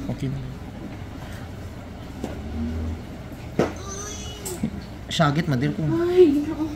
Okay na. Syagit madir ko. Ay, no.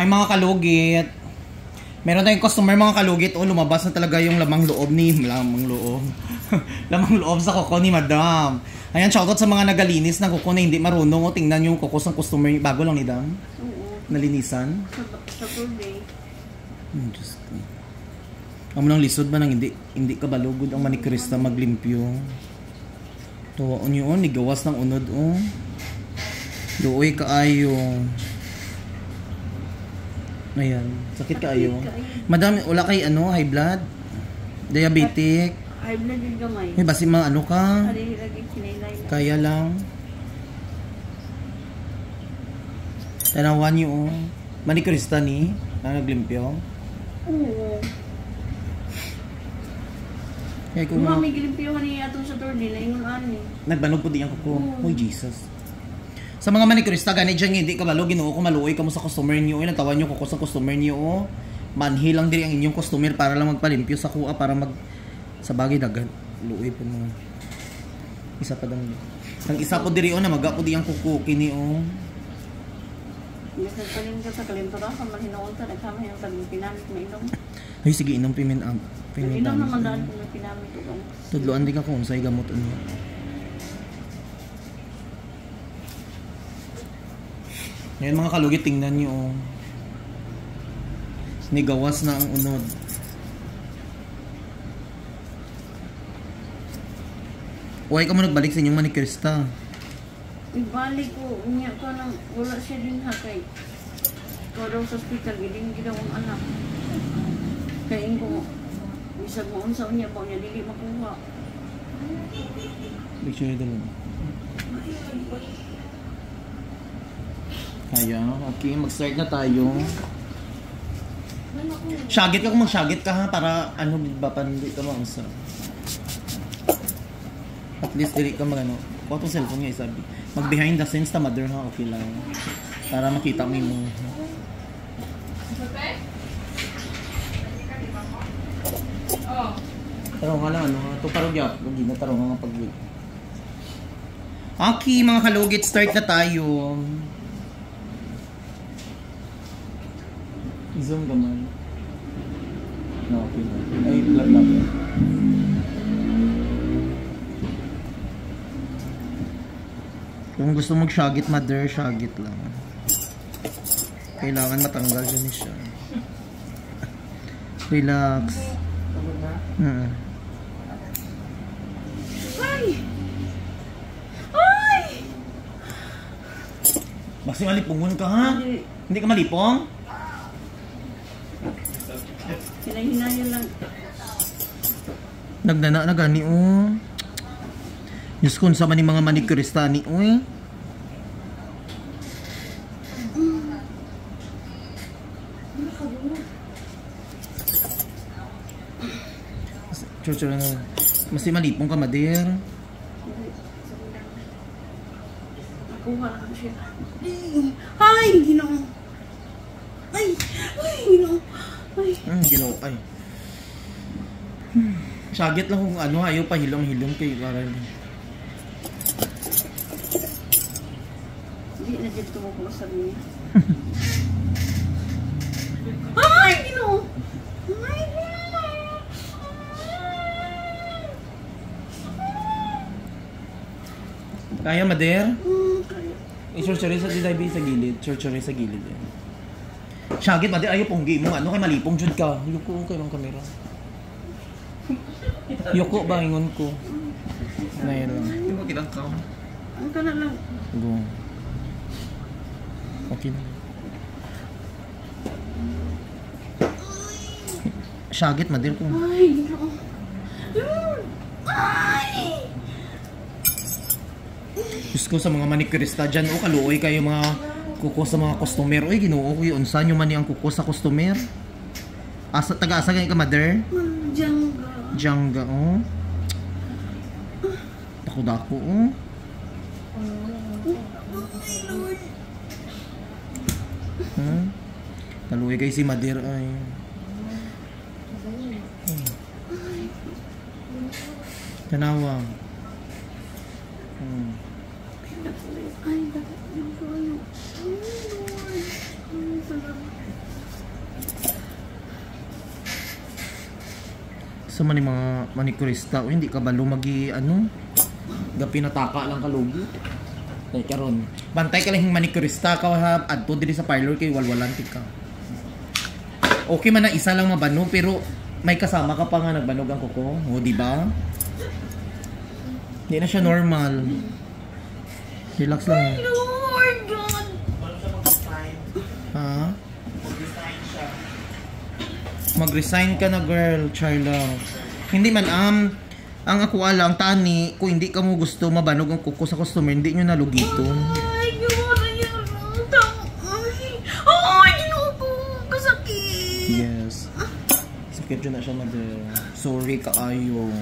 Hi mga kalugit. Meron tayong customer mga kalugit. Oh, lumabas na talaga yung lamang loob lamang loob sa kuko ni Madam. Ayan, shoutout sa mga nagalinis ng kuko na hindi marunong. O, tingnan yung kuko ng customer. Bago lang ni Dam. Oo. Nalinisan. Sa birthday. Diyos ko. Amo nang lisod ba nang hindi ka balugod ang manikrista maglimpyo. Tuwaon yun, nigawas ng unod. Oh. Luoy kaayo. Ayan, sakit kaayo. Madam, wala kay ano, high blood? Diabetic? High blood yung gamay. May basi mga ano ka? Kaya lang. Tanawan niyo, manikrista ni, na naglimpyo. Oo. Kaya kung may gilimpyo niya atong sa tornil, ingon ani. Nagbanog po di ang kuko. Oh, Jesus. Sa mga manikrista, ganit dyan, hindi ka balo, ginoo ko maluoy ka mo sa customer niyo. Nagtawan niyo kuko sa customer niyo. Oh. Manhi lang diri ang inyong customer para lang magpalimpyo sa kuha, para mag sa bagay dagan. Luoy po mo. Isa pa dang. Ang isa po diri na maga po di ang kuko kini oh. Isa pa rin ka sa kalimtura sa mahinoon ta nagsama yung sabi pinamit mo inom. Ay sige, inom pimin am. Inom naman daan kung pinamit ko. Tudloan di ka kung unsay gamot niyo. Ngayon mga kalugit, tingnan nyo oh. Nigawas na ang unod. Huwag ka mo nagbalik sa inyong manikrista. Ibalik ko, unya ko nang wala siya din hakay. Ikaw daw sa hospital, hindi daw ang anak. Kain ko, isag mo unsa unya pa unya, dili makuha. Picture nyo dalawa. Kaya, okay, mag-start na tayo. Syagit ka kung mag-syagit ka ha, para ano, ba pa hindi ka maunsa. At least dili ka mag ano, kuha itong cellphone niya isabi. Mag behind the scenes ta mother ha, okay lang. Para makita mo yung taro nga lang ano, ito parang yap, hindi na taro nga pag-wait. Okay mga kalugit, start na tayo. Zoom naman. No, okay na. Ay, vlog lang. Kung gusto mag-shagit, mother, shagit lang. Kailangan matanggal dyan siya. Relax. Ay! Ay! Basta malipungon ka ha? Hindi ka malipong? Hinahinayan lang. Nagdana na gani oh. Diyos ko, sa maning mga manikurista ni oh. Chucho na. Mas malipong ka madir. Nakuha lang siya. Ay! Ginoo! Ay! Ay! Ginoo! Ay! Ginoo ay. Syagit lang kung ano, ayaw pa hilong-hilong kay para Hindi na dito mo ko sabi niya. Ay, Ginoo! Ay, Kaya, Mader? kaya. I-churchere sa didabi sa gilid. Churchere sa gilid eh. Syagit, Mader, ayaw ponggi mo. Ano kay malipong jud ka? Yuko kay ng kamera. Yuko ba ingon ko? Ngayon lang. Hindi mo kinang ka. Ang ka na lang. Go. Okay na. Syagit, Mader ko. Ay, Ginoo. Ay! Diyos ko sa mga manicurista dyan, o kaluoy kayo mga kuko sa mga customer. Uy, Ginoo ko yun. Saan nyo man ang kuko sa customer? Taga-asa ganyan ka, Mother? Jangga. Jangga, oh. Dako-dako, oh. Huh? Kaluoy kayo si Mother, ay. Tanawa. Ay, dapat yung kayo. Ay, Lord. Ay, salamat. Sa man mga manicurista, o hindi ka ba lumagi, ano? Pinataka lang kalugi. Ay, karon. Bantay ka lang yung manicurista, ka ha, adto diri sa parlor kay walwalan ka. Okay man na isa lang mabanog, pero may kasama ka pa nga nagbanog ang kuko. O, di ba? Hindi na siya normal. Relax lang. Lord God. Ha? Mag-resign ka na, girl, Charla. Hindi man, ang ako alang, tani, kung hindi ka mo gusto mabanog ang kuko sa customer, hindi nyo nalugiton. Ay, Lord. Ay, Ginoo ko. Kasakit. Yes. Sakit yun na siya, Mother. Sorry kaayo.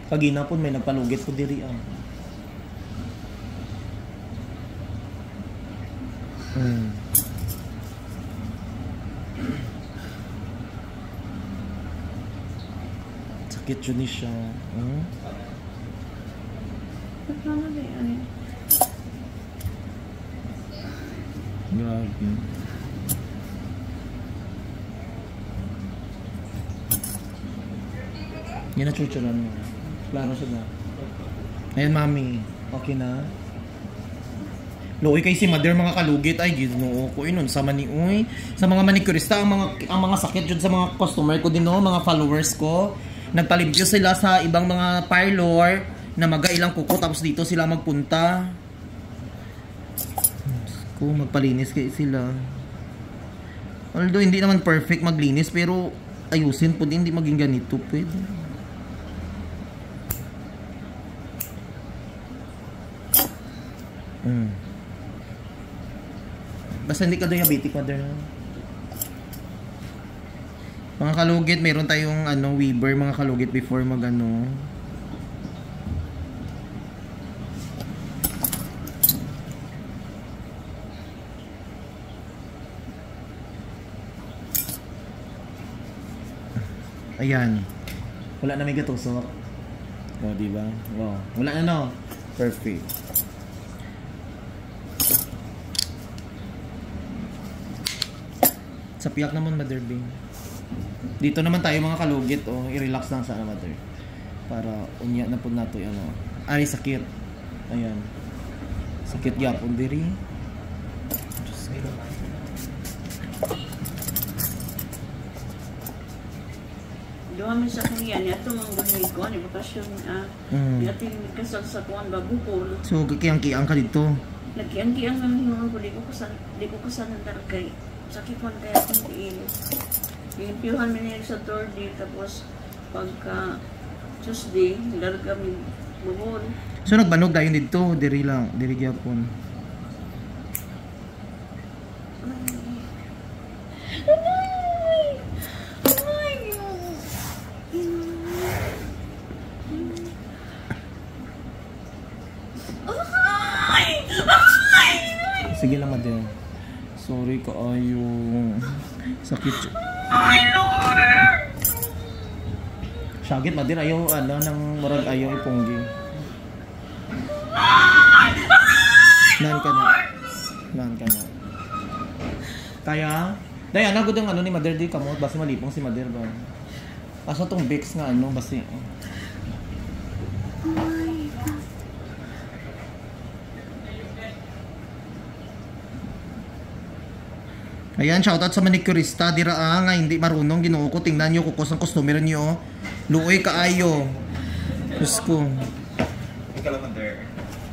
Kagina po may nagpalugit ko diri ah. Sakit yun ni siya. Ano ba yan? Grabe. Yan na chuchuran mo. Klaro siya na. Ayan, mami. Okay na. Looy kay si Mother mga kalugit. Ay, ginoo ko inon. Sa maniuy. Sa mga manicurista, ang mga sakit dyan sa mga customer ko din, no? Mga followers ko. Nagpalimpyo sila sa ibang mga parlor na magailang kuko. Tapos dito sila magpunta. Kung magpalinis kayo sila. Although hindi naman perfect maglinis, pero ayusin po din. Hindi maging ganito. Pwede. Basta hindi ka diabetic, Mother. Mga kalugit, meron tayong Weber, mga kalugit before mag Ayan. Wala na may gatusok. O, diba? Wow. Wala na, no? Perfect. Sa piyak naman, Mother Bing. Dito naman tayo mga kalugit, i-relax lang sana, Mother. Para unya na po nato yung Ay, sakit. Ayan. Sakit yapon diri. Doon kami sa kuya niya, ito mga buhay ko, ni bakasyon niya, ating kasal sa kuwan ba, bukol. So, kikiyang-kiyang ka dito. Nagkiyang-kiyang ng hinungan ko, di ko kasanan daragay. Sakit man kaya akong diin. Inimpiyuhan mo niya sa Thursday, tapos pagka Tuesday, lalo kami bukol. So, nagbanog tayo dito, diri lang, diri gyapon. Sige lang, Mother. Sorry kaayo. Sakit. Ay, Lord! Syagit, Mother. Ayaw, nang marag ayaw ipunggi. Nan ka na. Nan ka na. Kaya, dahil nagod ang ano ni Mother di kamot, basta malipong si Mother ba? Asa tong Vicks nga ano, basta Ayan, shoutout sa manicurista, dira nga hindi marunong Ginoo ko. Tingnan niyo kukos ang customer niyo. Luoy kaayo. Diyos ko. Ikaw lang Mother.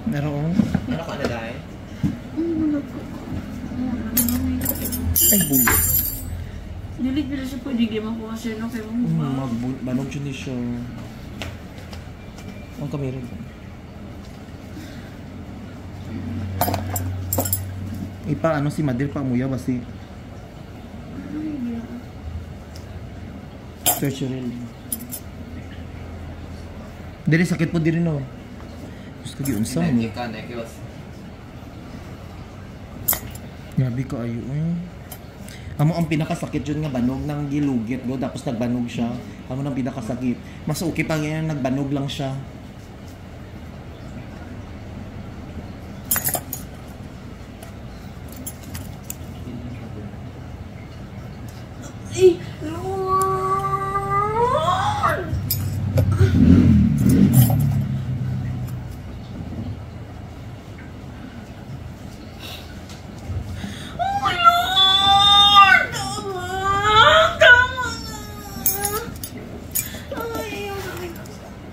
Meron. Ano ka na dahil? Ay, bull. Dilig bila siya pwede di makuha siya no kay mo. Magbanog siya ni siya. Ang kamera ba? Ipa ano si Madir pa muya ba si Tertiary. Dili sakit po diri no. Gusto ko giunsa mo. Grabe ko ayo Amo ang pinakasakit yun nga banog ng gilugit go tapos nagbanog siya. Amo nang pinakasakit. Mas okay pa ngayon nagbanog lang siya. Ay, Lord! Oh, Lord! Tama na! Ay, ang sakit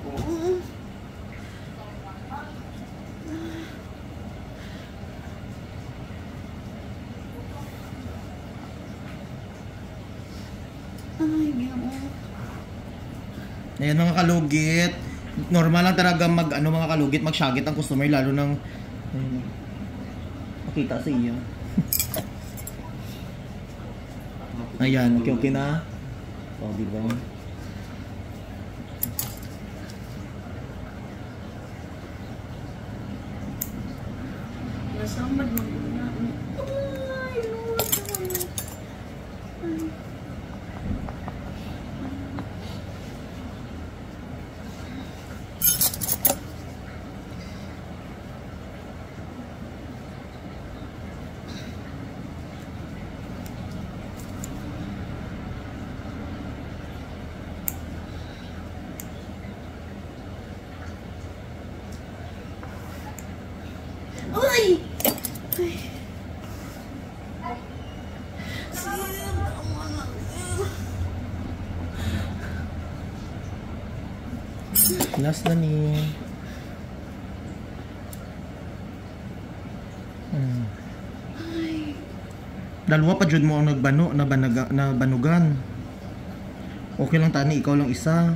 ko. Ay, Ginoo. Ayan mga kalugit. Normal lang talaga mga kalugit magsyagit ang customer lalo ng makita sa iya. Ayan, okay na. Oh, di ba? Nasamad mo na. Ay, Lord. Ay. Ay! Ay! Last na ni. Dalawa pa jud mo ang nabanugan. Okay lang tani, ikaw lang isa.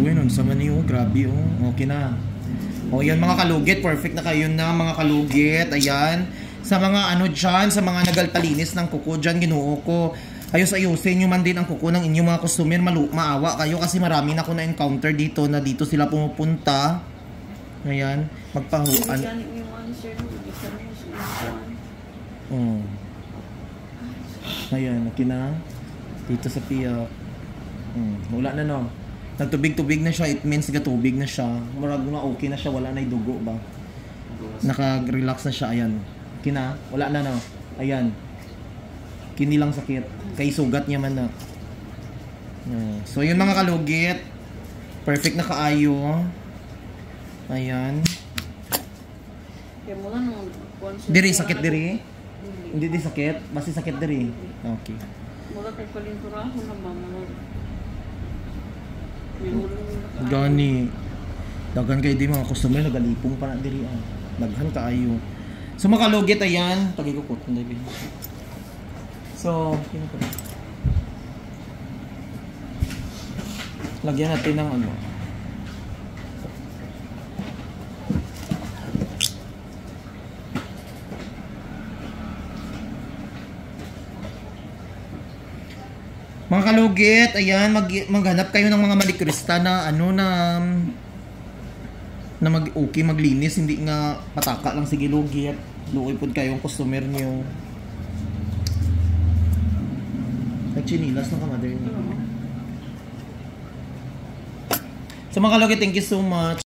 Nun sa mani grabe okay na. Yan mga kalugit, perfect na kayo na mga kalugit. Ayan. Sa mga ano dyan, sa mga nagalpalinis ng kuko dyan, Ginoo ko. Ayos-ayusin nyo man din ang kuko ng inyong mga customer. Maawa kayo kasi marami na ako na-encounter dito na dito sila pumupunta. Ayan. Magpahuan. Ayan, nakina. Dito sa piyak. Wala na no. Nagtubig-tubig na siya, it means gatubig na siya. Murag na okay na siya, wala na dugo ba? Naka-relax na siya, ayan. Kina, wala na no. Ayan. Kini lang sakit. Kay sugat niya man na. So yun mga kalugit. Perfect na kaayo. Ayan. Diri sakit diri? Hindi di sakit? Basta sakit diri? Okay. Mula kay palinturaho na mama. Gani. Dagan kayo di mga customer nagalipong pa na diri daghan kaayo. So makalugit ayan, tagikukot hindi. So, lagyan natin ng ano. Mga kalugit, ayan, maghanap kayo ng mga manicurista na ano na okay maglinis, hindi nga pataka lang sige lugit. Luoy pod kayo ang customer niyo. Nagchinilas na ka, mother niyo. So mga kalugi, thank you so much.